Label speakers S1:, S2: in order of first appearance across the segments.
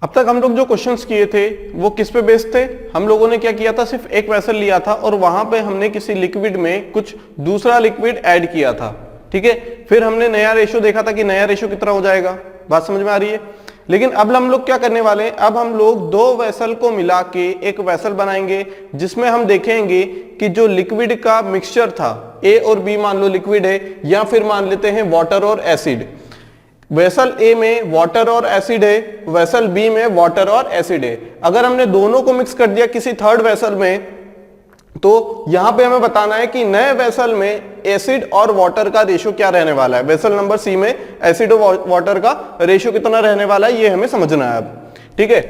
S1: अब तक हम लोग जो क्वेश्चंस किए थे वो किस पे बेस्ड थे? हम लोगों ने क्या किया था, सिर्फ एक वेसल लिया था और वहां पे हमने किसी लिक्विड में कुछ दूसरा लिक्विड ऐड किया था, ठीक है। फिर हमने नया रेशो देखा था कि नया रेशो कितना हो जाएगा, बात समझ में आ रही है। लेकिन अब हम लोग क्या करने वाले हैं, अब हम लोग दो वेसल को मिला के एक वेसल बनाएंगे जिसमें हम देखेंगे कि जो लिक्विड का मिक्सचर था, ए और बी मान लो लिक्विड है, या फिर मान लेते हैं वाटर और एसिड। वेसल ए में वाटर और एसिड है, वेसल बी में वाटर और एसिड है। अगर हमने दोनों को मिक्स कर दिया किसी थर्ड वेसल में, तो यहां पे हमें बताना है कि नए वेसल में एसिड और वाटर का रेशियो क्या रहने वाला है। वेसल नंबर सी में एसिड और वाटर का रेशियो कितना रहने वाला है, ये हमें समझना है अब, ठीक है।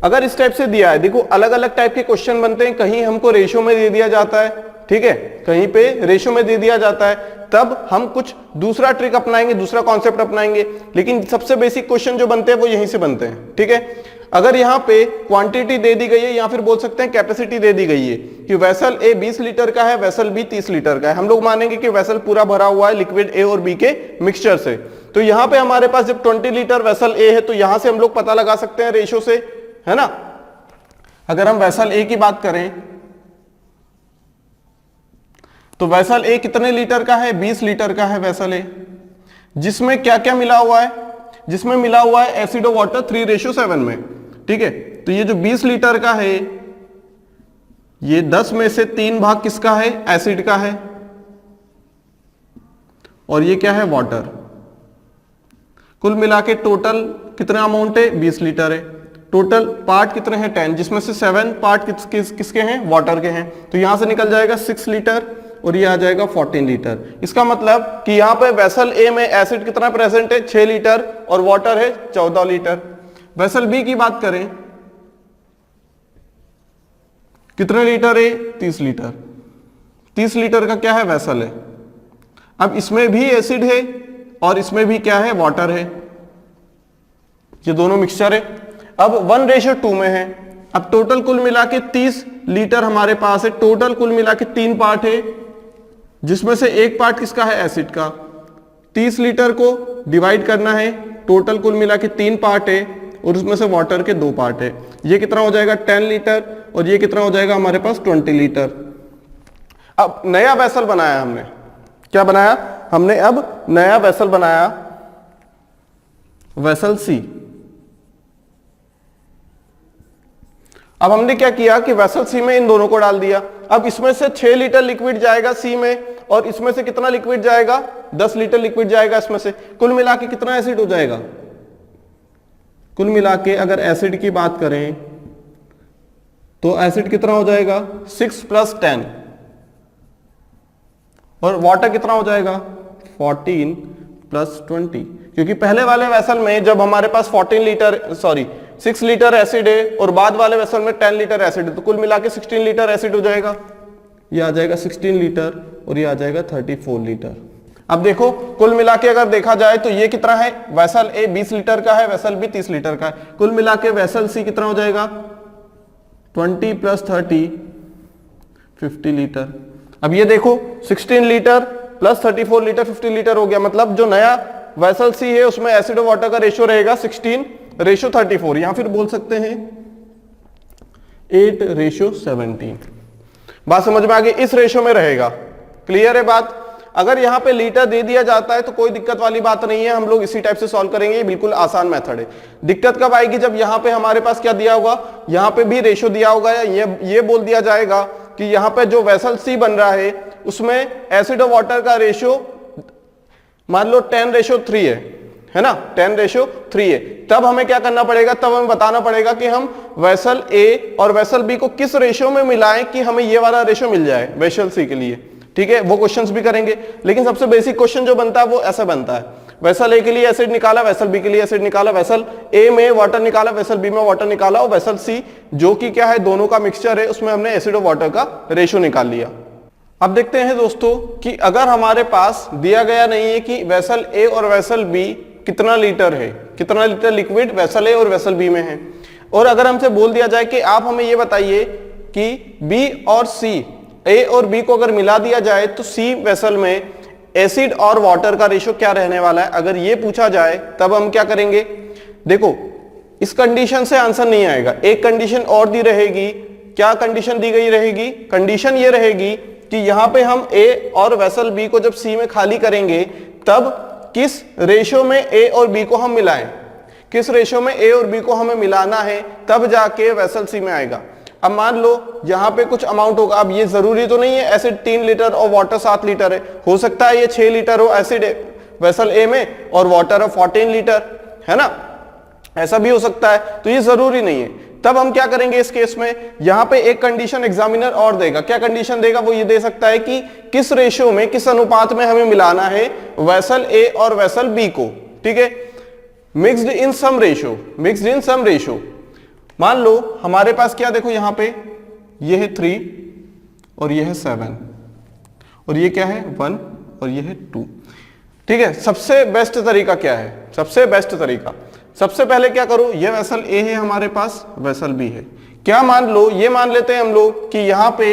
S1: अगर इस टाइप से दिया है, देखो अलग अलग टाइप के क्वेश्चन बनते हैं, कहीं हमको रेशियो में दे दिया जाता है, ठीक है, कहीं पे रेशियो में दे दिया जाता है, तब हम कुछ दूसरा ट्रिक अपनाएंगे, दूसरा कॉन्सेप्ट अपनाएंगे। लेकिन सबसे बेसिक क्वेश्चन जो बनते हैं वो यहीं से बनते हैं, ठीक है। अगर यहाँ पे क्वांटिटी दे दी गई है या फिर बोल सकते हैं कैपेसिटी दे दी गई है कि वेसल ए 20 लीटर का है, वेसल बी 30 लीटर का है, हम लोग मानेंगे कि वेसल पूरा भरा हुआ है लिक्विड ए और बी के मिक्सचर से। तो यहाँ पे हमारे पास जब 20 लीटर वेसल ए है तो यहां से हम लोग पता लगा सकते हैं रेशो से, है ना। अगर हम वेसल ए की बात करें तो वेसल ए कितने लीटर का है, 20 लीटर का है वेसल ए, जिसमें क्या क्या मिला हुआ है, जिसमें मिला हुआ है एसिड और वाटर 3:7 में, ठीक है। तो ये जो 20 लीटर का है, ये 10 में से 3 भाग किसका है, एसिड का है, और ये क्या है, वाटर। कुल मिला के टोटल कितना अमाउंट है, 20 लीटर है। टोटल पार्ट कितने हैं, 10, जिसमें से 7 पार्ट किसके हैं, वाटर के हैं। तो यहां से निकल जाएगा 6 लीटर और ये आ जाएगा 14 लीटर। इसका मतलब कि यहां पे वेसल ए में एसिड कितना प्रेजेंट है, 6 लीटर, और वाटर है 14 लीटर। वेसल बी की बात करें, कितने लीटर है, 30 लीटर। 30 लीटर का क्या है, वेसल है। अब इसमें भी एसिड है और इसमें भी क्या है, वाटर है, ये दोनों मिक्सचर है। अब 1:2 में है। अब टोटल कुल मिला के 30 लीटर हमारे पास है, टोटल कुल मिला के 3 पार्ट है, जिसमें से एक पार्ट किसका है, एसिड का। 30 लीटर को डिवाइड करना है, टोटल कुल मिला के 3 पार्ट है और उसमें से वाटर के 2 पार्ट है। ये कितना हो जाएगा, 10 लीटर, और ये कितना हो जाएगा हमारे पास, 20 लीटर। अब नया वेसल बनाया हमने, क्या बनाया हमने, अब नया वेसल बनाया, वेसल सी। अब हमने क्या किया कि वेसल सी में इन दोनों को डाल दिया। अब इसमें से 6 लीटर लिक्विड जाएगा सी में, और इसमें से कितना लिक्विड जाएगा, 10 लीटर लिक्विड जाएगा इसमें से। कुल मिला के कितना एसिड हो जाएगा, कुल मिला के अगर एसिड की बात करें तो एसिड कितना हो जाएगा, 6 + 10, और वाटर कितना हो जाएगा, 14 + 20। क्योंकि पहले वाले वेसल में जब हमारे पास 6 लीटर एसिड है और बाद वाले वेसल में 10 लीटर एसिड है, तो कुल मिला के 16 लीटर एसिड हो जाएगा। ये आ जाएगा 16 लीटर और ये आ जाएगा 34 लीटर। अब देखो कुल मिला के अगर देखा जाए तो ये कितना है, वेसल ए 20 लीटर का है, वेसल बी 30 लीटर का है। कुल मिला के वेसल सी कितना हो जाएगा, 20 + 30 50 लीटर। अब ये देखो 16 लीटर + 34 लीटर 50 लीटर हो गया। मतलब जो नया वेसल सी है उसमें एसिड और वाटर का रेशियो रहेगा 16:34, या फिर बोल सकते हैं 8:17। बात समझ में आ गई, इस रेशियो में रहेगा। क्लियर है बात। अगर यहां पे लीटर दे दिया जाता है तो कोई दिक्कत वाली बात नहीं है, हम लोग इसी टाइप से सॉल्व करेंगे, ये बिल्कुल आसान मेथड है। दिक्कत कब आएगी, जब यहां पे हमारे पास क्या दिया होगा, यहां पे भी रेशियो दिया होगा, या ये बोल दिया जाएगा कि यहां पे जो वेसल सी बन रहा है उसमें एसिड और वाटर का रेशियो मान लो 10:3 है ना, 10:3 है। तब हमें क्या करना पड़ेगा, तब हमें बताना पड़ेगा कि हम वेसल ए और वेसल बी को किस रेशियो में मिलाएं कि हमें ये वाला रेशियो मिल जाए वेसल सी के लिए, ठीक है। वो क्वेश्चंस भी करेंगे, लेकिन सबसे बेसिक क्वेश्चन जो बनता है वो ऐसा बनता है, वेसल ए के लिए एसिड निकाला, वेसल बी के लिए एसिड निकाला, वेसल ए में वाटर निकाला, वेसल बी में वाटर निकाला, और वेसल सी जो कि क्या है, दोनों का मिक्सचर है, उसमें हमने एसिड और वाटर का रेशियो निकाल लिया। अब देखते हैं दोस्तों कि अगर हमारे पास दिया गया नहीं है कि वेसल ए और वेसल बी कितना लीटर है, कितना लीटर लिक्विड वेसल ए और वेसल बी में है, और अगर हमसे बोल दिया जाए कि आप हमें ये बताइए कि बी और सी, ए और बी को अगर मिला दिया जाए तो सी वेसल में एसिड और वाटर का रेशियो क्या रहने वाला है, अगर ये पूछा जाए तब हम क्या करेंगे। देखो इस कंडीशन से आंसर नहीं आएगा। एक कंडीशन और दी रहेगी। क्या कंडीशन दी गई रहेगी? कंडीशन ये रहेगी कि यहां पे हम ए और वेसल बी को जब सी में खाली करेंगे तब किस रेशो में ए और बी को हम मिलाएं, किस रेशो में ए और बी को हमें मिलाना है, तब जाके वेसल सी में आएगा। अब मान लो यहां पे कुछ अमाउंट होगा। अब ये जरूरी तो नहीं है एसिड 3 लीटर और वाटर 7 लीटर है, हो सकता है ये 6 लीटर हो एसिड वेसल ए में और वाटर हो 14 लीटर, है ना, ऐसा भी हो सकता है, तो ये जरूरी नहीं है। तब हम क्या करेंगे इस केस में, यहां पे एक कंडीशन एग्जामिनर और देगा। क्या कंडीशन देगा? वो ये दे सकता है कि किस रेशो में, किस अनुपात में हमें मिलाना है वेसल ए और वेसल बी को, ठीक है, mixed in some ratio, mixed in some ratio. मान लो हमारे पास क्या, देखो यहां पे ये है 3 और ये है 7 और ये क्या है 1 और ये है 2, ठीक है। सबसे बेस्ट तरीका क्या है? सबसे बेस्ट तरीका, सबसे पहले क्या करो, ये वेसल ए है हमारे पास, वेसल बी है। क्या मान लो, ये मान लेते हैं हम लोग कि यहां पे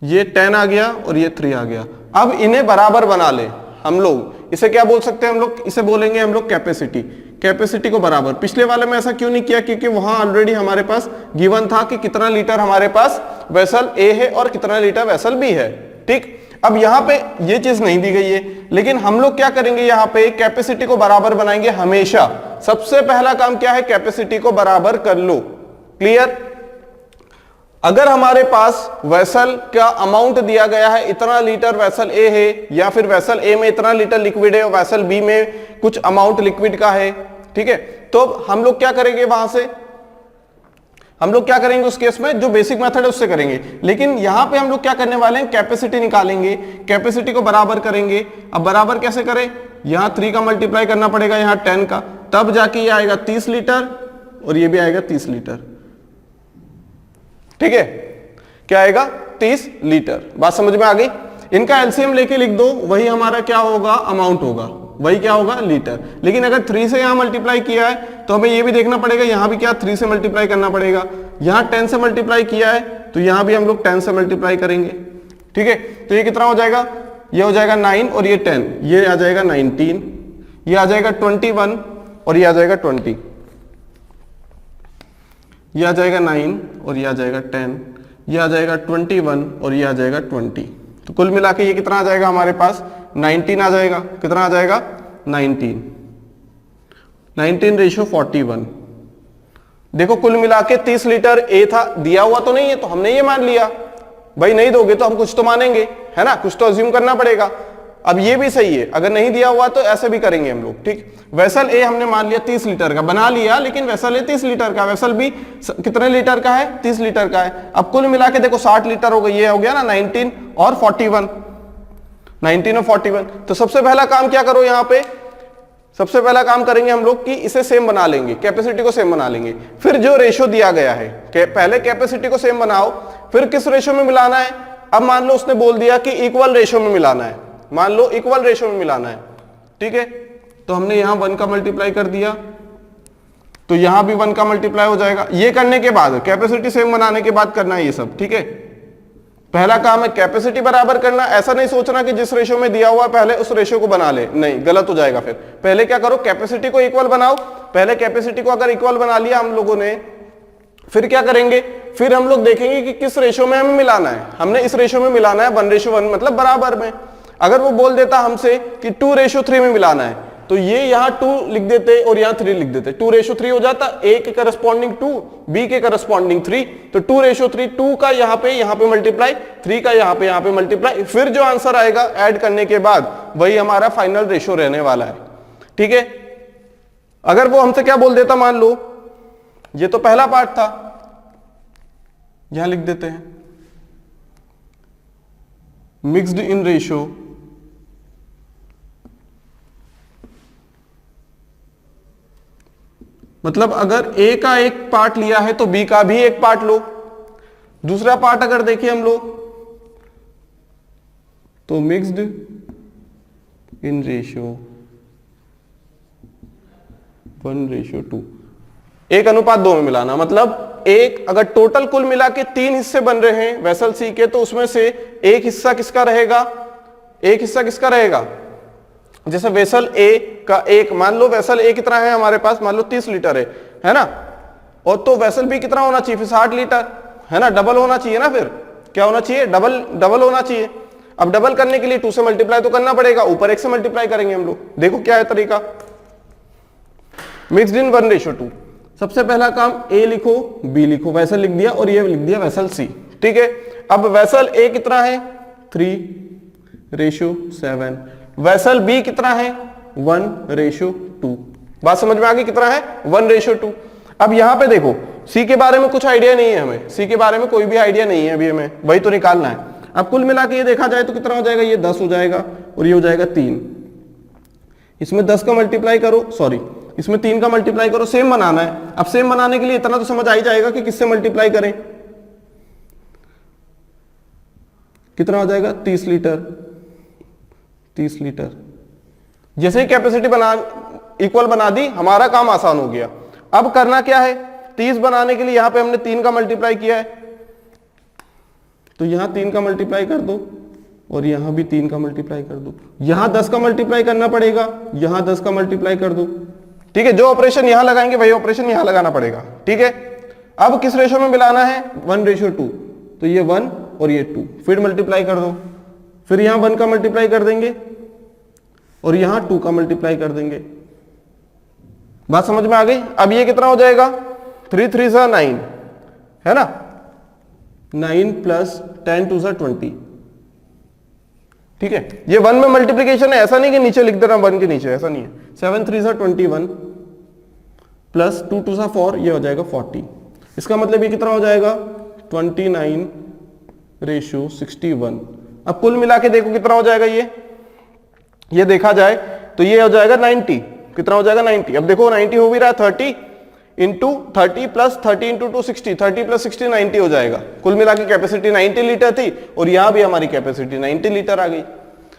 S1: ये 10 आ गया और ये 3 आ गया। अब इन्हें बराबर बना ले हम लोग। इसे क्या बोल सकते हैं हम लोग? इसे बोलेंगे हम लोग कैपेसिटी। कैपेसिटी को बराबर। पिछले वाले में ऐसा क्यों नहीं किया? क्योंकि वहां ऑलरेडी हमारे पास गिवन था कि कितना लीटर हमारे पास वेसल ए है और कितना लीटर वेसल बी है, ठीक। अब यहां पे ये चीज नहीं दी गई है, लेकिन हम लोग क्या करेंगे, यहां पे कैपेसिटी को बराबर बनाएंगे हमेशा। सबसे पहला काम क्या है? कैपेसिटी को बराबर कर लो। क्लियर? अगर हमारे पास वेसल का अमाउंट दिया गया है, इतना लीटर वेसल ए है, या फिर वेसल ए में इतना लीटर लिक्विड है और वेसल बी में कुछ अमाउंट लिक्विड का है, ठीक है, तो हम लोग क्या करेंगे, वहां से हम लोग क्या करेंगे उस केस में, जो बेसिक मेथड है उससे करेंगे। लेकिन यहां पे हम लोग क्या करने वाले हैं, कैपेसिटी निकालेंगे, कैपेसिटी को बराबर करेंगे। अब बराबर कैसे करें? यहां 3 का मल्टीप्लाई करना पड़ेगा यहां 10 का, तब जाके ये आएगा 30 लीटर और ये भी आएगा 30 लीटर, ठीक है। क्या आएगा? 30 लीटर। बात समझ में आ गई? इनका एलसीएम लेके लिख दो, वही हमारा क्या होगा, अमाउंट होगा, वही क्या होगा, लीटर। लेकिन अगर 3 से यहां मल्टीप्लाई किया है तो हमें यह भी देखना पड़ेगा, यहां भी क्या 3 से मल्टीप्लाई करना पड़ेगा। यहां 10 से मल्टीप्लाई किया है तो यहां भी हम लोग 10 से मल्टीप्लाई करेंगे, ठीक है। तो ये कितना हो जाएगा? ये हो जाएगा 9 और ये 10, ये आ जाएगा 19, ये आ जाएगा 21 और ये आ जाएगा 20, ये आ जाएगा 9 और ये आ जाएगा 10, ये आ जाएगा 21 और ये आ जाएगा 20। तो कुल मिला के ये कितना आ जाएगा हमारे पास? 19 आ जाएगा। कितना आ जाएगा? 19 रेशो 41। देखो कुल मिला के 30 लीटर ए था, दिया हुआ तो नहीं है तो हमने ये मान लिया। भाई नहीं दोगे तो हम कुछ तो मानेंगे, है ना, कुछ तो अज्यूम करना पड़ेगा। अब ये भी सही है, अगर नहीं दिया हुआ तो ऐसे भी करेंगे हम लोग, ठीक। वेसल ए हमने मान लिया 30 लीटर का, बना लिया, लेकिन वेसल ए 30 लीटर का, वेसल बी कितने लीटर का है? 30 लीटर का है। अब कुल मिला के देखो 60 लीटर हो गई, ये हो गया ना 19 और 41, 19 और 41। तो सबसे पहला काम क्या करो, यहां पे सबसे पहला काम करेंगे हम लोग कि इसे सेम बना लेंगे, कैपेसिटी को सेम बना लेंगे। फिर जो रेशो दिया गया है, पहले कैपेसिटी को सेम बनाओ, फिर किस रेशो में मिलाना है। अब मान लो उसने बोल दिया कि इक्वल रेशो में मिलाना है, मान लो इक्वल रेशो में मिलाना है, ठीक है। तो हमने यहां 1 का मल्टीप्लाई कर दिया तो यहां भी 1 का मल्टीप्लाई हो जाएगा। ये करने के बाद, कैपेसिटी सेम बनाने के बाद करना है ये सब, ठीक है। पहला काम है कैपेसिटी बराबर करना। ऐसा नहीं सोचना कि जिस रेशो में दिया हुआ पहले उस रेशो को बना ले, नहीं, गलत हो जाएगा। फिर पहले क्या करो, कैपेसिटी को इक्वल बनाओ। पहले कैपेसिटी को अगर इक्वल बना लिया हम लोगों ने, फिर क्या करेंगे, फिर हम लोग देखेंगे कि किस रेशो में हमें मिलाना है। हमने इस रेशो में मिलाना है 1:1, मतलब बराबर में। अगर वो बोल देता हमसे कि 2:3 में मिलाना है, तो ये यहां 2 लिख देते और यहां 3 लिख देते, 2:3 हो जाता, ए के करस्पॉन्डिंग 2, बी के करस्पॉन्डिंग 3, तो 2:3, 2 का यहां पे मल्टीप्लाई, 3 का यहां पे मल्टीप्लाई, फिर जो आंसर आएगा ऐड करने के बाद वही हमारा फाइनल रेशो रहने वाला है, ठीक है। अगर वो हमसे क्या बोल देता, मान लो ये तो पहला पार्ट था, यहां लिख देते हैं मिक्स्ड इन रेशो मतलब अगर ए का एक पार्ट लिया है तो बी का भी एक पार्ट लो। दूसरा पार्ट अगर देखिए हम लोग तो मिक्स्ड इन रेशियो 1:2, 1:2 में मिलाना। मतलब एक अगर टोटल कुल मिला के 3 हिस्से बन रहे हैं वेसल सी के, तो उसमें से एक हिस्सा किसका रहेगा, एक हिस्सा किसका रहेगा, जैसे वेसल ए का एक, मान लो वेसल ए कितना है हमारे पास, मान लो 30 लीटर है ना, और तो वेसल बी कितना होना चाहिए फिर 60 लीटर, है ना, डबल होना चाहिए ना, फिर क्या होना चाहिए, डबल होना चाहिए। अब डबल करने के लिए 2 से मल्टीप्लाई तो करना पड़ेगा, ऊपर 1 से मल्टीप्लाई करेंगे हम लोग। देखो क्या है तरीका, मिक्स्ड इन 1:2। सबसे पहला काम ए लिखो, बी लिखो, वेसल लिख दिया और ये लिख दिया वेसल सी, ठीक है। अब वेसल ए कितना है 3:7, वेसल बी कितना है 1:2। बात समझ में आ गई, कितना है 1:2। अब यहां पे देखो सी के बारे में कुछ आइडिया नहीं है हमें, सी के बारे में कोई भी आइडिया नहीं है अभी हमें, वही तो निकालना है। अब कुल मिला के ये देखा जाए तो कितना हो जाएगा, ये 10 हो जाएगा और ये हो जाएगा 3। इसमें 10 का मल्टीप्लाई करो, सॉरी इसमें 3 का मल्टीप्लाई करो, सेम बनाना है। अब सेम बनाने के लिए इतना तो समझ आ ही जाएगा कि किससे मल्टीप्लाई करें। कितना हो जाएगा 30 लीटर, 30 लीटर। जैसे ही कैपेसिटी इक्वल बना दी, हमारा काम आसान हो गया। अब करना क्या है, 30 बनाने के लिए यहां पे हमने 3 का मल्टीप्लाई किया है, तो यहां 3 का मल्टीप्लाई कर दो और यहां भी 3 का मल्टीप्लाई कर दो। यहां 10 का मल्टीप्लाई करना पड़ेगा, यहां 10 का मल्टीप्लाई कर दो, ठीक है। जो ऑपरेशन यहां लगाएंगे वही ऑपरेशन यहां लगाना पड़ेगा, ठीक है। अब किस रेशो में मिलाना है, 1:2, तो ये 1 और ये 2, फिर मल्टीप्लाई कर दो, फिर यहां 1 का मल्टीप्लाई कर देंगे और यहां 2 का मल्टीप्लाई कर देंगे। बात समझ में आ गई। अब ये कितना हो जाएगा, 3 3 सा 9, है ना, 9 + 10 2 सा 20, ठीक है। ये 1 में मल्टीप्लीकेशन है, ऐसा नहीं कि नीचे लिख देना 1 के नीचे, ऐसा नहीं है। 7 3 सा 21 + 2 2 सा 4, ये हो जाएगा 40। इसका मतलब ये कितना हो जाएगा 29:61। अब कुल मिला के देखो कितना हो जाएगा, ये देखा जाए तो ये हो जाएगा 90। कितना हो जाएगा 90। अब देखो 90 हो भी रहा है, 30 + 30 × 2 60, 30 + 60 90 हो जाएगा। कुल मिला के कैपेसिटी 90 लीटर थी और यहां भी हमारी कैपेसिटी 90 लीटर आ गई।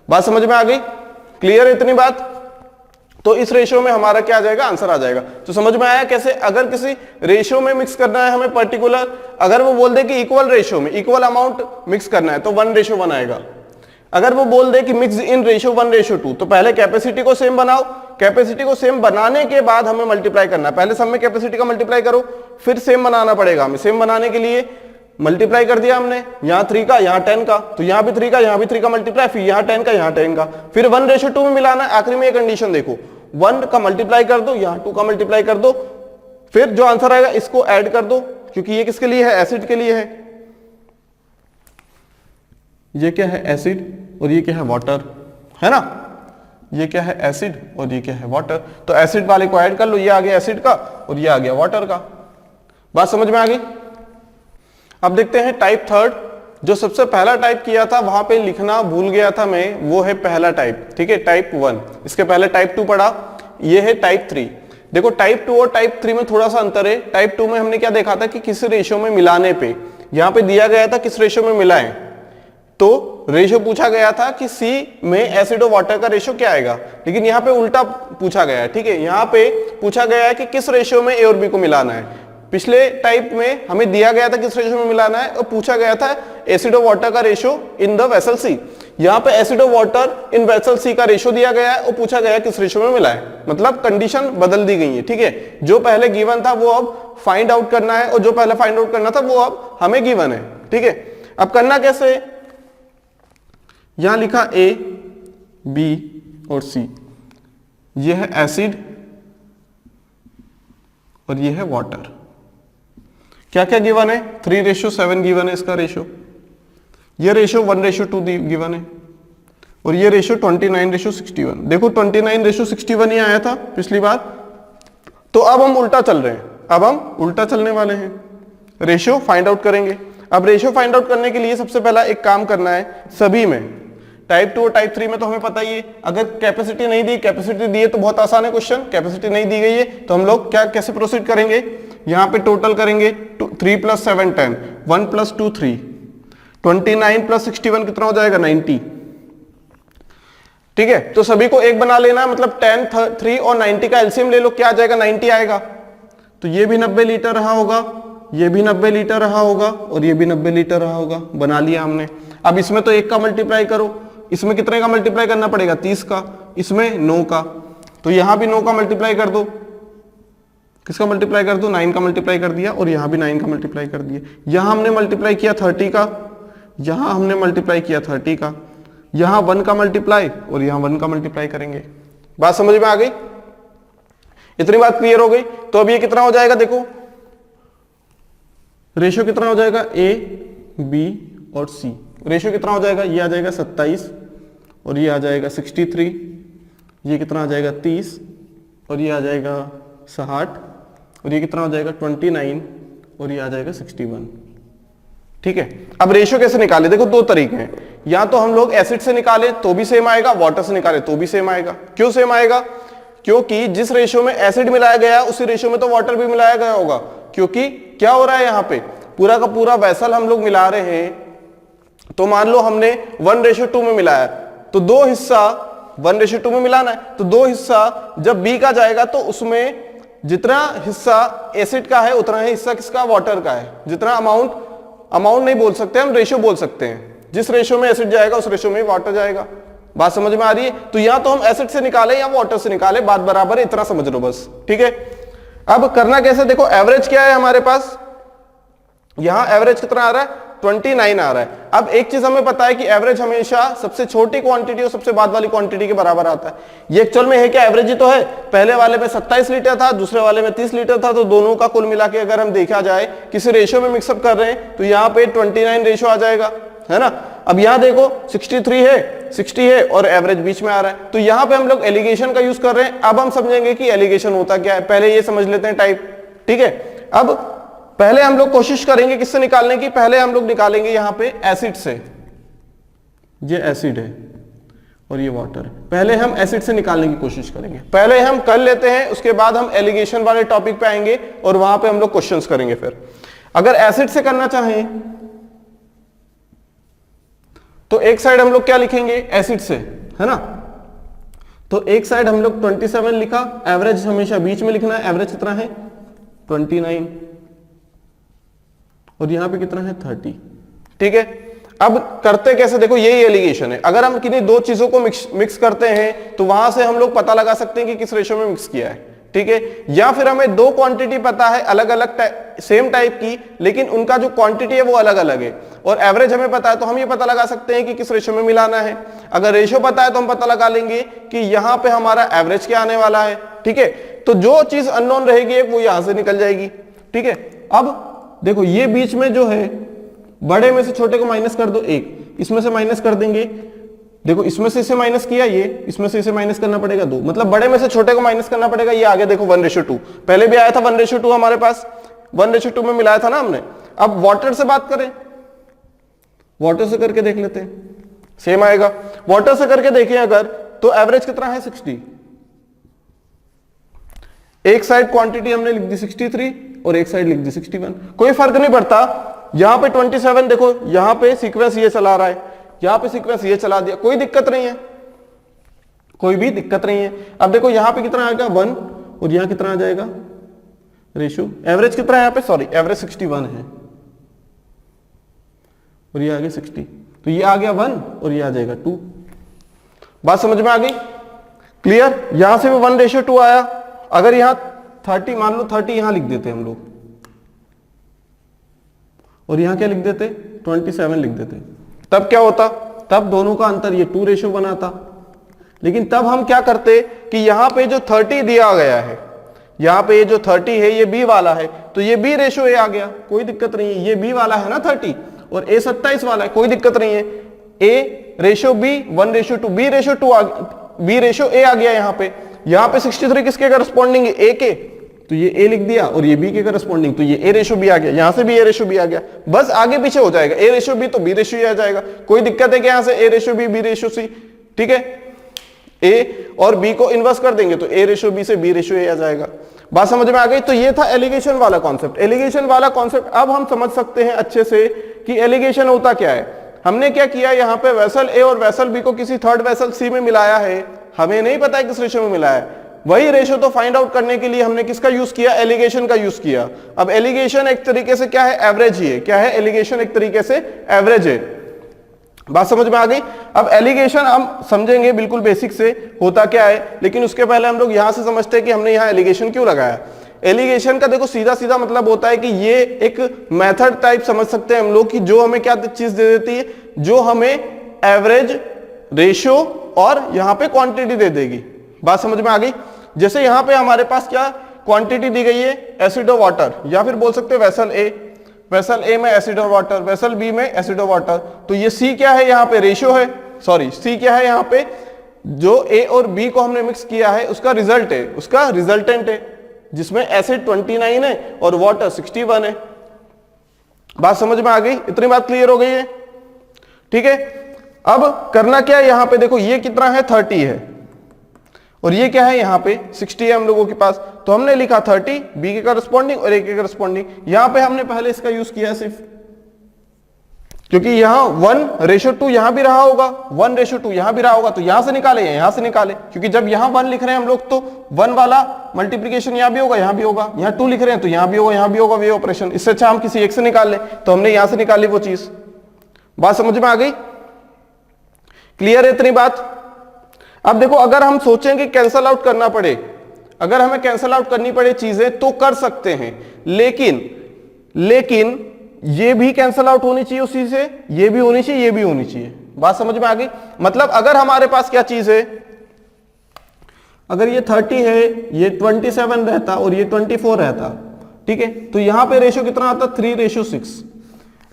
S1: बात समझ में आ गई, क्लियर है इतनी बात। तो इस रेशियो में हमारा क्या आ जाएगा, आंसर आ जाएगा। तो समझ में आया कैसे, अगर किसी रेशियो में मिक्स करना है हमें पर्टिकुलर, अगर वो बोल दे कि इक्वल रेशियो में इक्वल अमाउंट मिक्स करना है तो 1:1 आएगा। अगर वो बोल दे कि मिक्स इन रेशियो 1:2, तो पहले कैपेसिटी को सेम बनाओ, कैपेसिटी को सेम बनाने के बाद हमें मल्टीप्लाई करना है। पहले सब में कैपेसिटी का मल्टीप्लाई करो, फिर सेम बनाना पड़ेगा हमें। सेम बनाने के लिए मल्टीप्लाई कर दिया हमने, यहां 3 का यहां 10 का, तो यहां भी 3 का यहां भी 3 का मल्टीप्लाई, फिर यहां 10 का यहां 10 का, फिर 1:2 में मिलाना है। आखिरी में ये कंडीशन देखो, 1 का मल्टीप्लाई कर दो, यहां 2 का मल्टीप्लाई कर दो, फिर जो आंसर आएगा इसको ऐड कर दो, क्योंकि ये किसके लिए है, एसिड के लिए है। ये क्या है, एसिड, और ये क्या है, वाटर, है ना। ये क्या है, एसिड, और ये क्या है, वाटर। तो एसिड वाले को ऐड कर लो, ये आ गया एसिड का और ये आ गया वाटर का। बात समझ में आ गई। अब देखते हैं टाइप थर्ड। जो सबसे पहला टाइप किया था वहां पे लिखना भूल गया था मैं, वो है पहला टाइप, ठीक है, टाइप 1। इसके पहले टाइप 2 पढ़ा, ये है टाइप 3। देखो टाइप 2 और टाइप 3 में थोड़ा सा अंतर है। टाइप 2 में हमने क्या देखा था कि किस रेशियो में मिलाने पे, यहां पे दिया गया था किस रेशियो में मिलाएं, तो रेशियो पूछा गया था कि सी में एसिड और वाटर का रेशियो क्या आएगा, लेकिन यहाँ पे उल्टा पूछा गया है, ठीक है। यहाँ पे पूछा गया है कि किस रेशियो में ए और बी को मिलाना है। पिछले टाइप में हमें दिया गया था किस रेशियो में मिलाना है और पूछा गया था एसिड और वाटर का रेशियो इन द वेसल सी। यहाँ पे एसिड और वाटर इन वेसल सी का रेशियो दिया गया है और पूछा गया है किस रेशियो में मिला है, मतलब कंडीशन बदल दी गई है, ठीक है। जो पहले गिवन था वो अब फाइंड आउट करना है और जो पहले फाइंड आउट करना था वो अब हमें गिवन है, ठीक है। अब करना कैसे, यहां लिखा ए, बी और सी, ये है एसिड और ये है वाटर। क्या क्या गिवन है, 3:7 गिवन है इसका रेशियो, ये रेशियो 1:2 गिवन है और ये रेशियो 29:61। देखो 29:61 ही आया था पिछली बार। तो अब हम उल्टा चल रहे हैं, अब हम उल्टा चलने वाले हैं, रेशियो फाइंड आउट करेंगे। अब रेशियो फाइंड आउट करने के लिए सबसे पहला एक काम करना है, सभी में टाइप 2 और टाइप 3 में तो हमें पता ही है, अगर कैपेसिटी नहीं दी, कैपेसिटी दी है तो बहुत आसान है क्वेश्चन, कैपेसिटी नहीं दी गई है तो हम लोग क्या कैसे प्रोसीड करेंगे, यहां पे टोटल करेंगे 3 + 7 10, 1 + 2 3, 29 + 61 कितना हो जाएगा 90, ठीक है। तो सभी को एक बना लेना, मतलब 10 3 और 90 का एलसीएम ले लो, क्या आ जाएगा 90 आएगा। तो ये भी 90 लीटर रहा होगा, ये भी 90 लीटर रहा होगा और ये भी 90 लीटर रहा होगा, बना लिया हमने। अब इसमें तो 1 का मल्टीप्लाई करो, इसमें कितने का मल्टीप्लाई करना पड़ेगा 30 का, इसमें 9 का, तो यहां भी 9 का मल्टीप्लाई कर दो, किसका मल्टीप्लाई कर दो, 9 का मल्टीप्लाई कर दिया, और यहां भी 9 का मल्टीप्लाई कर दिया। यहां हमने मल्टीप्लाई किया 30 का, यहां हमने मल्टीप्लाई किया 30 का, यहां 1 का मल्टीप्लाई और यहां 1 का मल्टीप्लाई करेंगे। बात समझ में आ गई? इतनी बात क्लियर हो गई? तो अब ये कितना हो जाएगा, देखो रेशियो कितना हो जाएगा, ए बी और सी, रेशियो कितना हो जाएगा, ये आ जाएगा 27 और ये आ जाएगा 63, ये कितना आ जाएगा 30 और ये आ जाएगा 60 और ये कितना हो जाएगा 29 और ये आ जाएगा 61। ठीक है, अब रेशियो कैसे निकाले? देखो दो तरीके हैं, या तो हम लोग एसिड से निकाले तो भी सेम आएगा, वाटर से निकाले तो भी सेम आएगा। क्यों सेम आएगा? क्योंकि जिस रेशियो में एसिड मिलाया गया उसी रेशियो में तो वाटर भी मिलाया गया होगा, क्योंकि क्या हो रहा है यहाँ पे पूरा का पूरा वेसल हम लोग मिला रहे हैं, तो मान लो हमने 1:2 में मिलाया, तो दो हिस्सा 1:2 में मिलाना है, तो दो हिस्सा जब बी का जाएगा तो उसमें जितना हिस्सा एसिड का है उतना ही हिस्सा किसका, वाटर का है। जितना अमाउंट नहीं बोल सकते हम, रेशियो बोल सकते हैं, जिस रेशियो में एसिड जाएगा उस रेशियो में वाटर जाएगा। बात समझ में आ रही है? तो या तो हम एसिड से निकाले या वाटर से निकाले, बात बराबर है, इतना समझ लो बस। ठीक है, अब करना कैसे? देखो एवरेज क्या है हमारे पास, यहां एवरेज कितना आ रहा है, 29 आ रहा है। अब एक चीज हमें पता है कि एवरेज हमेशा सबसे छोटी क्वांटिटी और सबसे बाद वाली क्वांटिटी के बराबर आता है। ये एक्चुअल में है क्या, एवरेज ही तो है। पहले वाले में 27 लीटर था, दूसरे वाले में 30 लीटर था, तो दोनों का कुल मिला के अगर हम देखा जाए किसी रेशियो में मिक्सअप कर रहे हैं तो यहाँ पे 29 रेशियो आ जाएगा, है ना। अब यहाँ देखो 63 है, 60 है और एवरेज बीच में आ रहा है, तो यहाँ पे हम लोग एलिगेशन का यूज कर रहे हैं। अब हम समझेंगे कि एलिगेशन होता क्या है, पहले ये समझ लेते हैं टाइप। ठीक है, अब पहले हम लोग कोशिश करेंगे किससे निकालने की, पहले हम लोग निकालेंगे यहां पे एसिड से। ये एसिड है और ये वाटर है, पहले हम एसिड से निकालने की कोशिश करेंगे, पहले हम कर लेते हैं, उसके बाद हम एलिगेशन वाले टॉपिक पे आएंगे और वहां पे हम लोग क्वेश्चंस करेंगे। फिर अगर एसिड से करना चाहें तो एक साइड हम लोग क्या लिखेंगे एसिड से, है ना। तो एक साइड हम लोग 27 लिखा, एवरेज हमेशा बीच में लिखना है, एवरेज कितना है 29 और यहां पे कितना है 30। ठीक है, अब करते कैसे, देखो यही एलिगेशन है। अगर हम किन्हीं दो चीजों को मिक्स करते हैं तो वहां से हम लोग पता लगा सकते हैं कि किस रेशियो में मिक्स किया है। ठीक है, या फिर हमें दो क्वांटिटी पता है अलग अलग सेम टाइप की, लेकिन उनका जो क्वांटिटी है वो अलग अलग है, और एवरेज हमें पता है, तो हम ये पता लगा सकते हैं कि किस रेशियो में मिलाना है। अगर रेशियो पता है तो हम पता लगा लेंगे कि यहां पे हमारा एवरेज क्या आने वाला है। ठीक है, तो जो चीज अननोन रहेगी वो यहां से निकल जाएगी। ठीक है, अब देखो ये बीच में जो है, बड़े में से छोटे को माइनस कर दो, एक इसमें से माइनस कर देंगे, देखो इसमें से इसे माइनस किया, ये इसमें से इसे माइनस करना पड़ेगा 2, मतलब बड़े में से छोटे को माइनस करना पड़ेगा। ये आगे देखो 1:2, पहले भी आया था 1:2 हमारे पास, 1:2 में मिलाया था ना हमने। अब वाटर से बात करें, वाटर से करके देख लेते हैं, सेम आएगा। वाटर से करके देखें अगर, तो एवरेज कितना है 60, एक साइड क्वांटिटी हमने लिख दी 63 और एक साइड लिख दी 61, कोई फर्क नहीं पड़ता। यहां पे 27 देखो, यहां पे सीक्वेंस ये चला रहा है, यहां पे सीक्वेंस ये चला दिया, कोई दिक्कत नहीं है, कोई भी दिक्कत नहीं है। अब देखो यहां पे कितना आएगा 1 और यहां कितना आ जाएगा रेशियो, एवरेज कितना है यहां पे, सॉरी एवरेज 61 है और ये आ गया 60, तो ये आ गया 1 और ये आ जाएगा 2। बात समझ में आ गई, क्लियर। यहां से भी 1:2 आया। अगर यहां 30 मान लो, 30 यहां लिख देते हम लोग, और यहां क्या लिख देते 27 लिख देते, तब क्या होता, तब दोनों का अंतर ये 2 रेशियो बनाता। लेकिन तब हम क्या करते कि यहां पे जो 30 दिया गया है, यहां पे ये जो 30 है ये बी वाला है, तो ये बी रेशियो ए आ गया, कोई दिक्कत नहीं है। ये बी वाला है ना 30 और ए 27 वाला है, कोई दिक्कत नहीं है। A ratio B 1:2, B ratio 2 B ratio A आ गया। यहां पे 63 किसके करस्पॉन्डिंग है, ए के, तो ये ए लिख दिया, और ये बी के करस्पॉन्डिंग, तो ये ए रेशियो बी आ गया। यहां से भी ए रेशियो बी आ गया, बस आगे पीछे हो जाएगा, ए रेशियो बी तो बी रेशियो आ जाएगा। कोई दिक्कत है कि यहां से A ratio B, B ratio C, ठीक है, ए और बी को इन्वर्स कर देंगे तो ए रेशियो बी से बी रेशियो ए आ जाएगा। बात समझ में आ गई। तो ये था एलिगेशन वाला कॉन्सेप्ट। एलिगेशन वाला कॉन्सेप्ट अब हम समझ सकते हैं अच्छे से कि एलिगेशन होता क्या है। हमने क्या किया, यहाँ पे वेसल ए और वेसल बी को किसी थर्ड वेसल सी में मिलाया है, हमें नहीं पता है किस रेशियो में मिलाया है। वही रेशियो तो फाइंड आउट करने के लिए हमने किसका यूज किया, एलिगेशन का यूज किया। अब एलिगेशन एक तरीके से क्या है, एवरेज ही है। क्या है एलिगेशन, एक तरीके से एवरेज है। बात समझ में आ गई। अब एलिगेशन हम समझेंगे बिल्कुल बेसिक से होता क्या है, लेकिन उसके पहले हम लोग यहां से समझते हैं कि हमने यहां एलिगेशन क्यों लगाया। एलिगेशन का देखो सीधा सीधा मतलब होता है कि ये एक मेथड टाइप समझ सकते हैं हम लोग कि जो हमें क्या चीज दे देती है, जो हमें एवरेज, रेशियो और यहां पे क्वांटिटी दे देगी। बात समझ में आ गई। जैसे यहां पे हमारे पास क्या क्वांटिटी दी गई है, एसिड और वाटर, या फिर बोल सकते हैं वेसल ए में एसिड और वाटर, वेसल बी में एसिड और वाटर। तो ये सी क्या है, यहाँ पे रेशियो है, सॉरी सी क्या है, यहाँ पे जो ए और बी को हमने मिक्स किया है उसका रिजल्ट है, उसका रिजल्टेंट है, जिसमें एसिड 29 है और वाटर 61 है। बात समझ में आ गई, इतनी बात क्लियर हो गई है, ठीक है। अब करना क्या है, यहां पे देखो ये कितना है 30 है और ये क्या है यहाँ पे 60 है हम लोगों के पास, तो हमने लिखा 30 बी के करस्पॉन्डिंग और ए के करस्पॉन्डिंग। यहां पे हमने पहले इसका यूज किया सिर्फ, क्योंकि यहां 1:2 यहां भी रहा होगा, 1:2 यहां भी रहा होगा, तो यहां से निकाले यहां से निकाले, क्योंकि जब यहां 1 लिख रहे हैं हम लोग तो 1 वाला मल्टीप्लीकेशन यहां भी होगा, यहां भी होगा, यहां 2 लिख रहे हैं तो यहां भी होगा, यहां भी होगा, वे ऑपरेशन। इससे अच्छा हम किसी एक से निकाल ले, तो हमने यहां से निकाली वो चीज। बात समझ में आ गई, क्लियर है इतनी बात। अब देखो अगर हम सोचें कि कैंसल आउट करना पड़े, अगर हमें कैंसल आउट करनी पड़े चीजें तो कर सकते हैं, लेकिन ये भी कैंसल आउट होनी चाहिए उसी से, ये भी होनी चाहिए, ये भी होनी चाहिए। बात समझ में आ गई। मतलब अगर हमारे पास क्या चीज है, अगर ये 30 है, ये 27 रहता और ये 24 रहता, ठीक है, तो यहां पे रेशियो कितना आता, 3:6।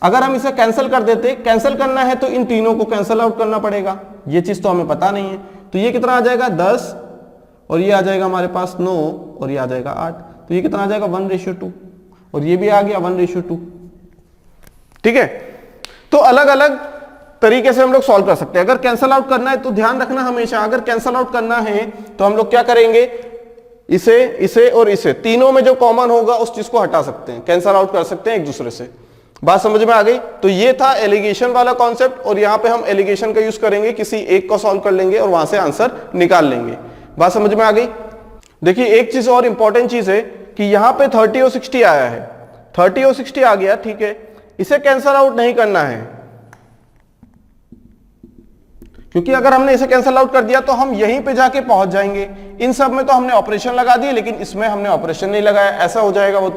S1: अगर हम इसे कैंसिल कर देते, कैंसिल करना है तो इन तीनों को कैंसिल आउट करना पड़ेगा, ये चीज तो हमें पता नहीं है, तो ये कितना आ जाएगा 10 और ये आ जाएगा हमारे पास 9 और ये आ जाएगा 8, तो ये कितना आ जाएगा 1:2 और ये भी आ गया 1:2, ठीक है। तो अलग अलग तरीके से हम लोग सॉल्व कर सकते हैं। अगर कैंसल आउट करना है तो ध्यान रखना हमेशा, अगर कैंसल आउट करना है तो हम लोग क्या करेंगे, इसे और इसे तीनों में जो कॉमन होगा उस चीज को हटा सकते हैं, कैंसल आउट कर सकते हैं एक दूसरे से। बात समझ में आ गई। तो ये था एलिगेशन वाला कॉन्सेप्ट, और यहां पे हम एलिगेशन का यूज करेंगे, किसी एक को सॉल्व कर लेंगे और वहां से आंसर निकाल लेंगे। बात समझ में आ गई। देखिए एक चीज और इंपॉर्टेंट चीज है कि यहां पे 30 और 60 आया है, 30 और 60 आ गया, ठीक है, इसे कैंसल आउट नहीं करना है, क्योंकि अगर हमने इसे कैंसल आउट कर दिया तो हम यहीं पे जाके पहुंच जाएंगे। इन सब में तो हमने ऑपरेशन लगा दिए, लेकिन इसमें हमने ऑपरेशन नहीं लगाया, ऐसा हो जाएगा वो।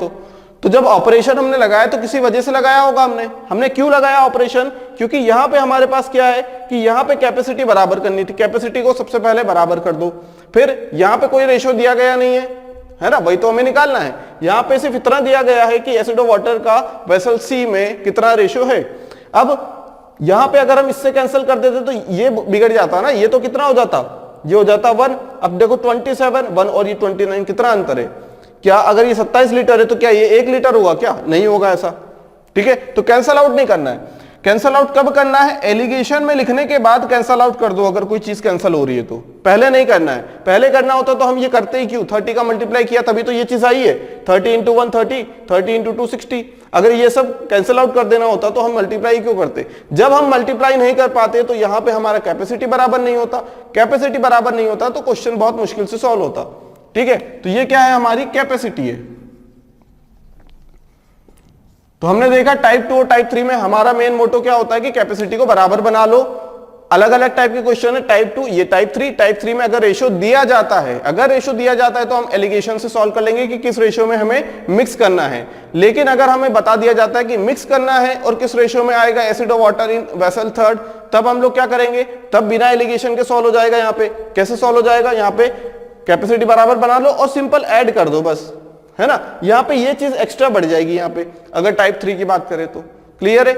S1: तो जब ऑपरेशन हमने लगाया तो किसी वजह से लगाया होगा हमने क्यों लगाया ऑपरेशन, क्योंकि यहां पे हमारे पास क्या है कि यहां पे कैपेसिटी बराबर करनी थी, कैपेसिटी को सबसे पहले बराबर कर दो। फिर यहां पे कोई रेशियो दिया गया नहीं है ना, वही तो हमें निकालना है। यहां पे सिर्फ इतना दिया गया है कि एसिड और वाटर का वेसल सी में कितना रेशियो है। अब यहां पे अगर हम इससे कैंसिल कर देते तो ये बिगड़ जाता ना, ये तो कितना हो जाता, ये हो जाता 1। अब देखो 27 1 और ये 29, कितना अंतर है। क्या अगर ये 27 लीटर है तो क्या ये 1 लीटर होगा, क्या नहीं होगा ऐसा, ठीक है। तो कैंसल आउट नहीं करना है। कैंसल आउट कब करना है, एलिगेशन में लिखने के बाद कैंसल आउट कर दो अगर कोई चीज कैंसल हो रही है तो, पहले नहीं करना है। पहले करना होता तो हम ये करते ही क्यों, 30 का मल्टीप्लाई किया तभी तो ये चीज आई है, 30 × 1 30, 30 × 2 60। अगर ये सब कैंसल आउट कर देना होता तो हम मल्टीप्लाई क्यों करते। जब हम मल्टीप्लाई नहीं कर पाते तो यहां पे हमारा कैपेसिटी बराबर नहीं होता, कैपेसिटी बराबर नहीं होता तो क्वेश्चन बहुत मुश्किल से सॉल्व होता, ठीक है। तो ये क्या है, हमारी कैपेसिटी है। तो हमने देखा टाइप 2 और टाइप 3 में हमारा मेन मोटो क्या होता है कि कैपेसिटी को बराबर बना लो। अलग अलग टाइप के क्वेश्चन है, टाइप 2, ये टाइप 3। टाइप 3 में अगर रेशियो दिया जाता है, तो हम एलिगेशन से सॉल्व कर लेंगे कि किस रेशियो में हमें मिक्स करना है। लेकिन अगर हमें बता दिया जाता है कि मिक्स करना है और किस रेशियो में आएगा एसिड और वाटर इन वेसल थर्ड, तब हम लोग क्या करेंगे, तब बिना एलिगेशन के सॉल्व हो जाएगा। यहाँ पे कैसे सॉल्व हो जाएगा, यहाँ पे कैपेसिटी बराबर बना लो और सिंपल ऐड कर दो बस, है ना। यहां पे ये चीज एक्स्ट्रा बढ़ जाएगी यहाँ पे, अगर टाइप 3 की बात करें तो। क्लियर है।